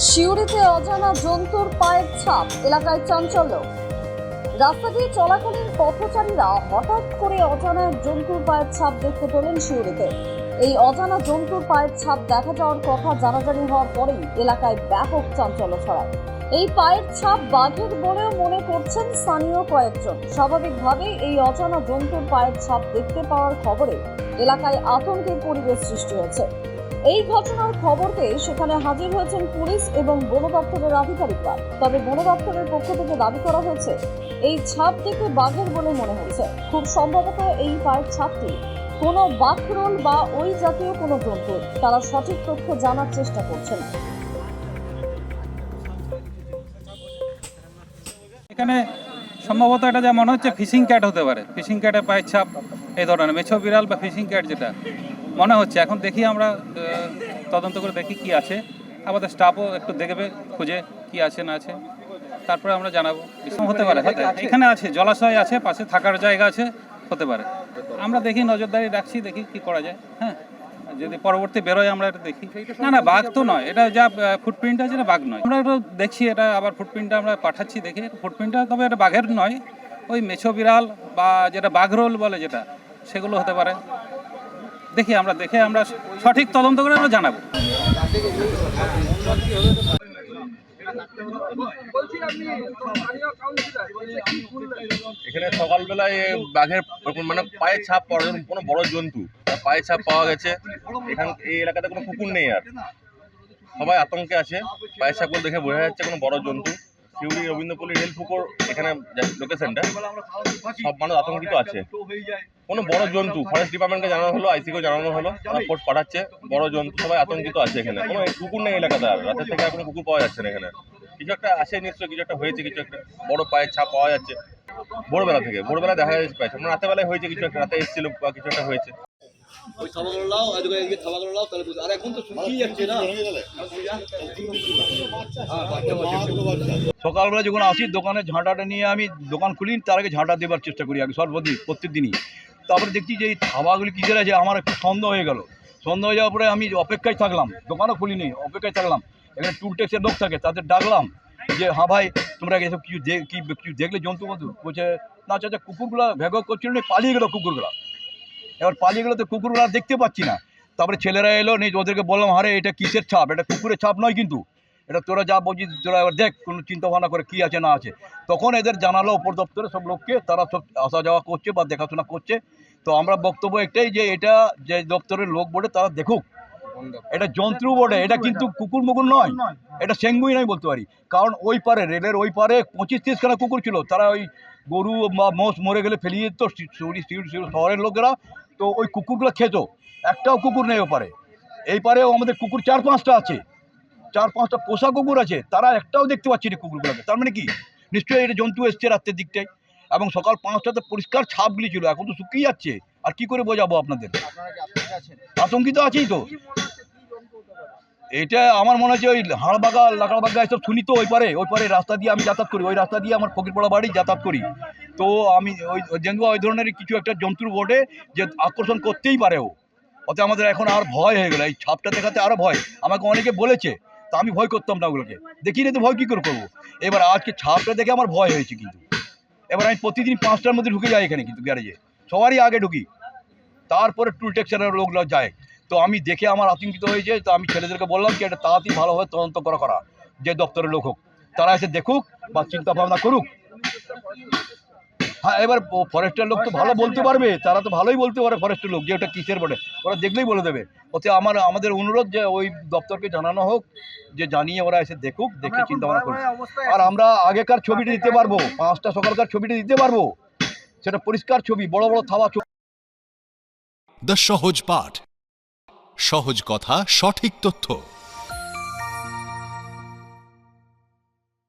সিউড়িতে অজানা জন্তুর পায়ের ছাপ, এলাকায় চাঞ্চল্য। রাস্তা দিয়ে চলাকালীন পথচারীরা হঠাৎ করে অজানা জন্তুর পায়ের ছাপ দেখতে পেলেন সিউড়িতে। এই অজানা জন্তুর পায়ের ছাপ দেখা যাওয়ার কথা জানাজানি হওয়ার পরেই এলাকায় ব্যাপক চাঞ্চল্য ছড়ায়। এই পায়ের ছাপ বাঘের বলেও মনে করছেন স্থানীয় কয়েকজন। স্বাভাবিকভাবেই এই অজানা জন্তুর পায়ের ছাপ দেখতে পাওয়ার খবরে এলাকায় আতঙ্কের পরিবেশ সৃষ্টি হয়েছে। এই ঘটনার খবর পেয়ে সেখানে হাজির হয়েছেন পুলিশ এবং বন দপ্তরের আধিকারিকরা। তবে বন দপ্তরের পক্ষ থেকে দাবি করা হয়েছে, এই ছাপ দেখে বাঘের বলে মনে হচ্ছে। খুব সম্ভবত এই পায়ের ছাপটি কোনো বাঘরোল বা ওই জাতীয় কোনো জন্তুর। তারা সঠিক তথ্য জানার চেষ্টা করছেন। এখানে সম্ভবত এটা যা মনে হচ্ছে ফিশিং ক্যাট হতে পারে। ফিশিং ক্যাটের পায়ের ছাপ এই ধরনের মেছো বিড়াল বা ফিশিং ক্যাট যেটা মনে হচ্ছে। এখন দেখি আমরা তদন্ত করে দেখি কি আছে, আমাদের স্টাফও একটু দেখবে খুঁজে কি আছে না আছে, তারপরে আমরা জানাবো। হতে পারে, এখানে আছে জলাশয় আছে, পাশে থাকার জায়গা আছে, হতে পারে। আমরা দেখি, নজরদারি রাখছি, দেখি কি করা যায়। হ্যাঁ, যদি পরবর্তী বেরোয় আমরা এটা দেখি। না বাঘ তো নয়, এটা যা ফুটপ্রিন্ট আছে এটা বাঘ নয়। আমরা একটু দেখছি, এটা আবার ফুটপ্রিন্টটা আমরা পাঠাচ্ছি দেখি ফুটপ্রিন্টটা, তবে এটা বাঘের নয়, ওই মেছো বিড়াল বা যেটা বাঘরোল বলে যেটা, সেগুলো হতে পারে। দেখি আমরা দেখে আমরা সঠিক তদন্ত করে আমরা জানাবো। এখানে সকালবেলায় বাঘের মানে পায়ের ছাপ পাওয়া কোনো বড় জন্তু পায়ের ছাপ পাওয়া গেছে। এই এলাকাতে কোনো কুকুর নেই, আর সবাই আতঙ্কে আছে। পায়ের ছাপগুলো দেখে বোঝা যাচ্ছে কোনো বড় জন্তু। সিউড়ি রবীন্দ্রপল্লী রেল পুকুর এখানে লোকেশনটা, সব মানুষ আতঙ্কিত আছে। কোনো বড় জন্তু ফরেস্ট ডিপার্টমেন্টকে জানানো হলো, আইসিকেও জানানো হলো, তারা ফোর্স পাঠাচ্ছে। বড় জন্তু, সবাই আতঙ্কিত আছে। এখানে কোনো কুকুর নেই এলাকাতে, আর রাতের থেকে আর কোনো কুকুর পাওয়া যাচ্ছে না। এখানে কিছু একটা আছে নিশ্চয়ই, কিছু একটা হয়েছে, কিছু একটা বড় পায়ের ছাপ পাওয়া যাচ্ছে ভোরবেলা থেকে। ভোরবেলা দেখা যাচ্ছে পায়েছে, মানে রাতেবেলায় হয়েছে কিছু একটা, রাতে এসেছিল বা কিছু একটা হয়েছে। সকালবেলা যখন আসি দোকানে ঝাঁটাটা নিয়ে আমি দোকান খুলি, তার আগে ঝাঁটা দেবার চেষ্টা করি আগে সর্বদিন, প্রত্যেক দিনই। তারপরে দেখছি যে এই থাবাগুলি কিসের আছে, আমার একটু সন্দেহ হয়ে গেল। সন্দেহ হয়ে যাওয়ার পরে আমি অপেক্ষায় থাকলাম, দোকানও খুলিনি, অপেক্ষায় থাকলাম। এখানে টুল ট্যাক্সের লোক থাকে, তাদের ডাকলাম যে হ্যাঁ ভাই, তোমরা এসব কিছু দেখলে জন্তু বন্ধু? বলছে না চাচা, কুকুরগুলো ভ্যাগ করছিল না, পালিয়ে গেলো কুকুরগুলো। এবার পালিয়ে গেলো তো কুকুরগুলো দেখতে পাচ্ছি না। তারপরে ছেলেরা এলো, নেই ওদেরকে বললাম, আরে এটা কিসের ছাপ? এটা কুকুরের ছাপ নয় কিন্তু, এটা তোরা যা বলছিস তোরা এবার দেখ, কোনো চিন্তা ভাবনা করে কী আছে না আছে। তখন এদের জানালো ওপর দপ্তরে সব লোককে, তারা সব আসা যাওয়া করছে বা দেখাশোনা করছে। তো আমরা বক্তব্য একটাই, যে এটা যে দপ্তরের লোক বলে তারা দেখুক, এটা জন্তু বটে, এটা কিন্তু কুকুর মুকুর নয়, এটা সেঙ্গুই নয় বলতে পারি। কারণ ওই পারে, রেলের ওই পারে 25-30 খানা কুকুর ছিল, তারা ওই গরু বা মোষ মরে গেলে ফেলিয়ে দিত শহরের লোকেরা, তো ওই কুকুরগুলো খেত। একটাও কুকুর নেই ওপারে। এই পারেও আমাদের কুকুর 4-5টা আছে, 4-5টা পোষা কুকুর আছে, তারা একটাও দেখতে পাচ্ছি না কুকুরগুলোকে। তার মানে কি, নিশ্চয়ই এটা জন্তু এসছে রাত্রের দিকটায়। এবং সকাল 5টাতে পরিষ্কার ছাপগুলি ছিল, এখন তো শুকিয়ে যাচ্ছে। আর কি করে বোঝাবো আপনাদের? আতঙ্কিত আছেই তো। এটা আমার মনে হচ্ছে ওই হাড়বাগা লাকড়বাগা এসব শুনি তো, ওই পারে রাস্তা দিয়ে আমি যাতায়াত করি, ওই রাস্তা দিয়ে আমার ফকিরপাড়া বাড়ি যাতায়াত করি। তো আমি ওই ধরনের কিছু একটা জন্তুর বটে, যে আকর্ষণ করতেই পারে ও। ওতে আমাদের এখন আর ভয় হয়ে গেলো, এই ছাপটা দেখাতে আরও ভয়। আমাকে অনেকে বলেছে, তা আমি ভয় করতাম না ওগুলোকে, দেখি না তো ভয় কী করে করবো। এবার আজকে ছাপটা দেখে আমার ভয় হয়েছে কিন্তু। এবার আমি প্রতিদিন 5টার মধ্যে ঢুকে যাই এখানে, কিন্তু গ্যারেজে সবারই আগে ঢুকি, তারপরে টুল ট্যাক্সের লোকগুলো যায়। তো আমি দেখে আমার আতঙ্কিত হয়েছে। তো আমি ছেলেদেরকে বললাম কি, এটা তাড়াতাড়ি ভালোভাবে তদন্ত করা, যে দপ্তরের লোক হোক, তারা এসে দেখুক বা চিন্তা ভাবনা করুক। হ্যাঁ, এবার ফরেস্টের লোক তো ভালো বলতে পারবে, তারা তো ভালোই বলতে পারে ফরেস্টের লোক, যে ওটা কিসের বটে, ওরা দেখলেই বলে দেবে। ওতে আমাদের অনুরোধ যে ওই দপ্তরকে জানানো হোক, যে জানিয়ে ওরা এসে দেখুক, দেখে চিন্তা ভাবনা করুক। আর আমরা আগেকার ছবিটা দিতে পারবো, 5টা সকালকার ছবিটা দিতে পারবো, সেটা পরিষ্কার ছবি, বড় বড় থাবা ছবি। দ্য সহজ পাঠ, সহজ কথা, সঠিক তথ্য।